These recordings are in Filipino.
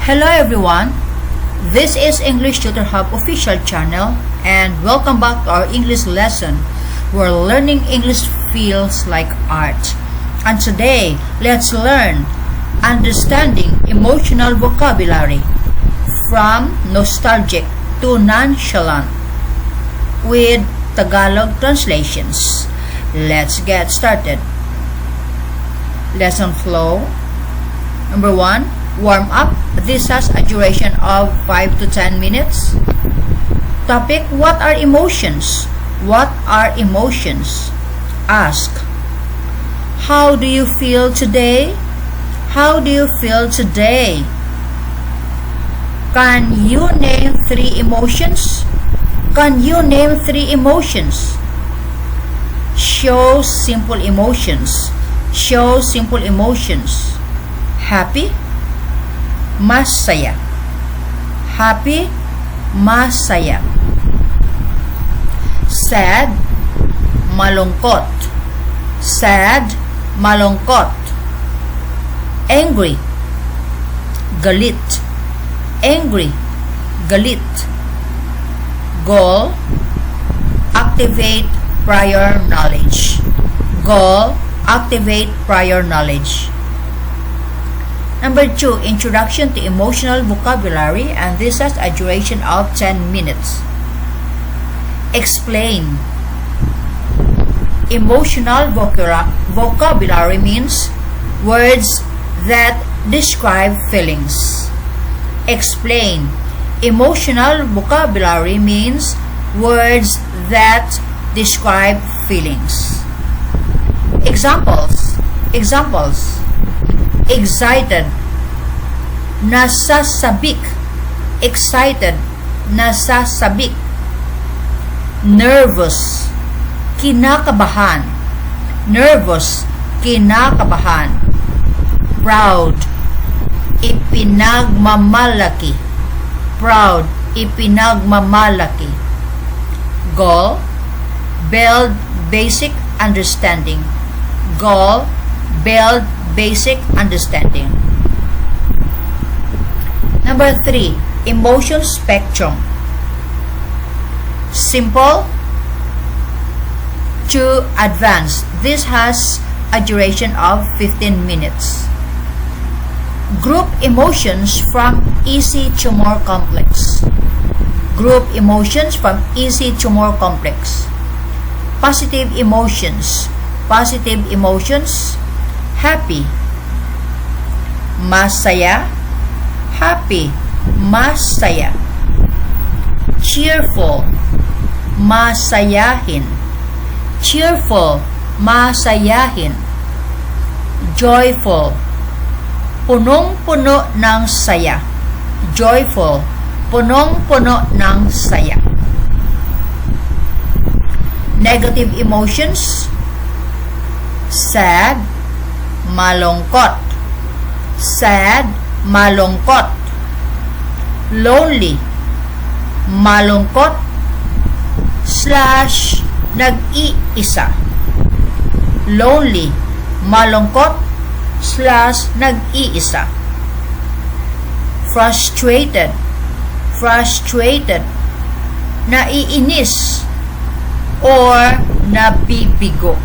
Hello everyone, this is Englishtutorhub official channel and welcome back to our English lesson where learning English feels like art. And today, let's learn understanding emotional vocabulary from nostalgic to nonchalant with Tagalog translations. Let's get started. Lesson flow. Number 1, warm up. This has a duration of 5 to 10 minutes. Topic, what are emotions? What are emotions? Ask, how do you feel today? How do you feel today? Can you name 3 emotions? Can you name 3 emotions? Show simple emotions. Show simple emotions. Happy, masaya. Happy, masaya. Sad, malungkot. Sad, malungkot. Angry, galit. Angry, galit. Goal, activate prior knowledge. Goal, activate prior knowledge. Number 2, introduction to emotional vocabulary, and this has a duration of 10 minutes. Explain. Emotional vocabulary means words that describe feelings. Explain. Emotional vocabulary means words that describe feelings. Examples. Excited, nasasabik. Excited, nasasabik. Nervous, kinakabahan. Nervous, kinakabahan. Proud, ipinagmamalaki. Proud, ipinagmamalaki. Goal, build basic understanding. Goal, build basic understanding. Number 3, emotion spectrum. Simple to advanced. This has a duration of 15 minutes. Group emotions from easy to more complex. Group emotions from easy to more complex. Positive emotions. Positive emotions. Happy, masaya. Happy, masaya. Cheerful, masayahin. Cheerful, masayahin. Joyful, punong-puno ng saya. Joyful, punong-puno ng saya. Negative emotions. Sad, malungkot. Sad, malungkot. Lonely, malungkot / nag-iisa. Lonely, malungkot / nag-iisa. Frustrated, frustrated. Naiinis or nabibigo.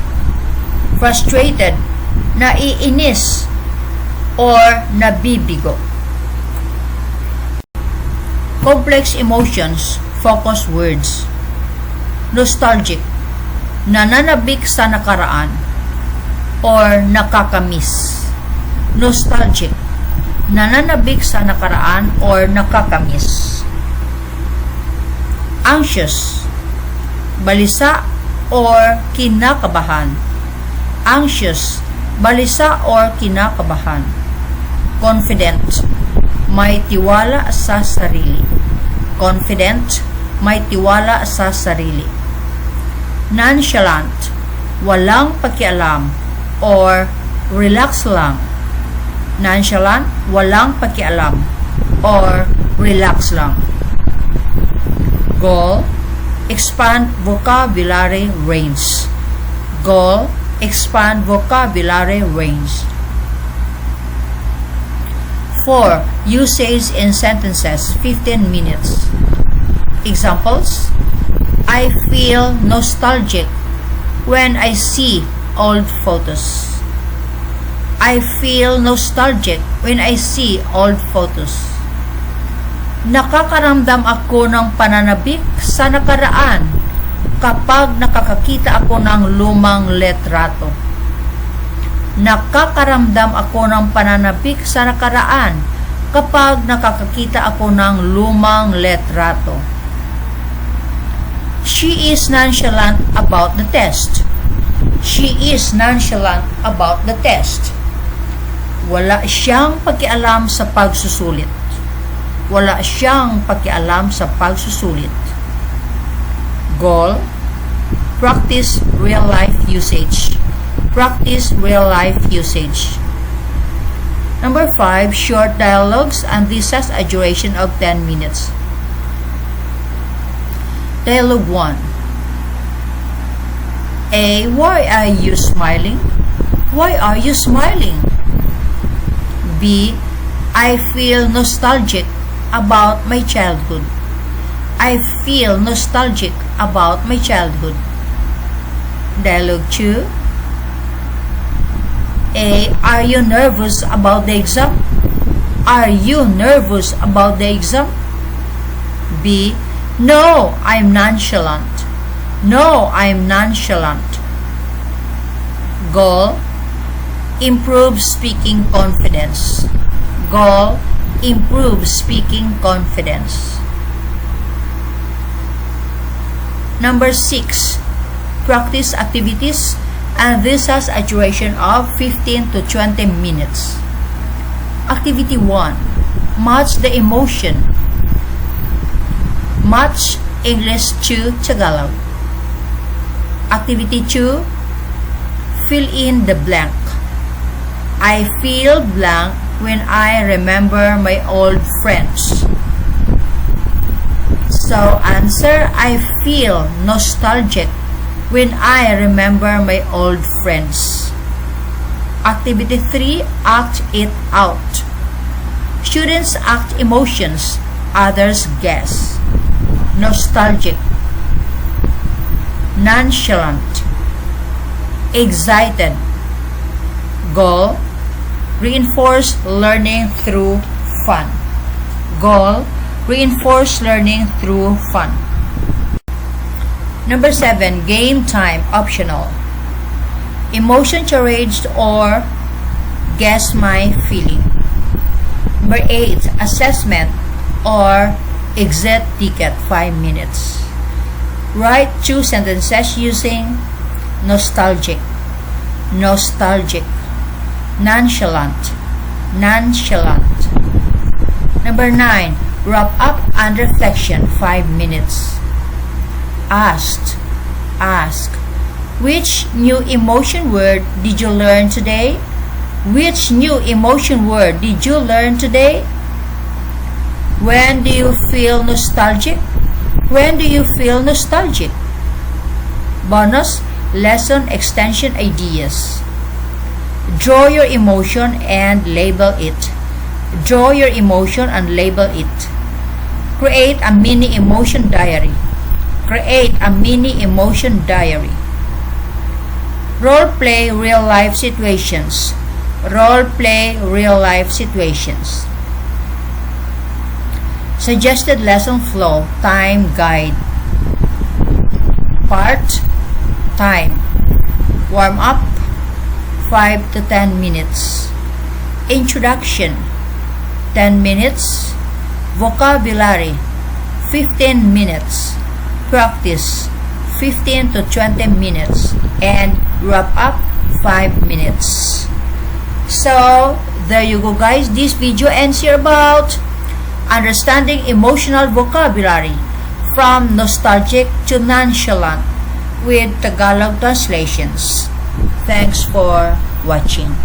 Frustrated, naiinis or nabibigo. Complex emotions, focus words. Nostalgic, nananabik sa nakaraan or nakakamiss. Nostalgic, nananabik sa nakaraan or nakakamiss. Anxious, balisa or kinakabahan. Anxious, balisa or kinakabahan. Confident, may tiwala sa sarili. Confident, may tiwala sa sarili. Nonchalant, walang pakialam or relax lang. Nonchalant, walang pakialam or relax lang. Goal, expand vocabulary range. Goal, expand vocabulary range. 4. Usage in sentences, 15 minutes. Examples: I feel nostalgic when I see old photos. I feel nostalgic when I see old photos. Nakakaramdam ako ng pananabik sa nakaraan kapag nakakakita ako ng lumang letrato. Nakakaramdam ako ng pananabik sa nakaraan kapag nakakakita ako ng lumang letrato. She is nonchalant about the test. She is nonchalant about the test. Wala siyang pakialam sa pagsusulit. Wala siyang pakialam sa pagsusulit. Goal: practice real-life usage. Practice real-life usage. Number 5, short dialogues, and this has a duration of 10 minutes. Dialogue 1. A. Why are you smiling? Why are you smiling? B. I feel nostalgic about my childhood. I feel nostalgic about my childhood. Dialogue 2. A. Are you nervous about the exam? Are you nervous about the exam? B. No, I'm nonchalant. No, I'm nonchalant. Goal: improve speaking confidence. Goal: improve speaking confidence. Number 6, practice activities, and this has a duration of 15 to 20 minutes. Activity 1, match the emotion. Match English to Tagalog. Activity 2, fill in the blank. I feel blank when I remember my old friends. So answer: I feel nostalgic when I remember my old friends. Activity 3, act it out. Students act emotions, others guess. Nostalgic, nonchalant, excited. Goal: reinforce learning through fun. Goal: reinforce learning through fun. Number 7, game time, optional. Emotion charades or guess my feeling. Number 8, assessment or exit ticket, 5 minutes. Write 2 sentences using nostalgic, nostalgic, nonchalant, nonchalant. Number 9, wrap up and reflection, 5 minutes. Asked, ask. Which new emotion word did you learn today? Which new emotion word did you learn today? When do you feel nostalgic? When do you feel nostalgic? Bonus, lesson extension ideas. Draw your emotion and label it. Draw your emotion and label it. Create a mini emotion diary. Create a mini emotion diary. Role play real life situations. Role play real life situations. Suggested lesson flow, time guide. Part, time. Warm up, 5 to 10 minutes. Introduction, 10 minutes. Vocabulary, 15 minutes. Practice, 15 to 20 minutes. And wrap up, 5 minutes. So, there you go guys. This video ends here about understanding emotional vocabulary from nostalgic to nonchalant with Tagalog translations. Thanks for watching.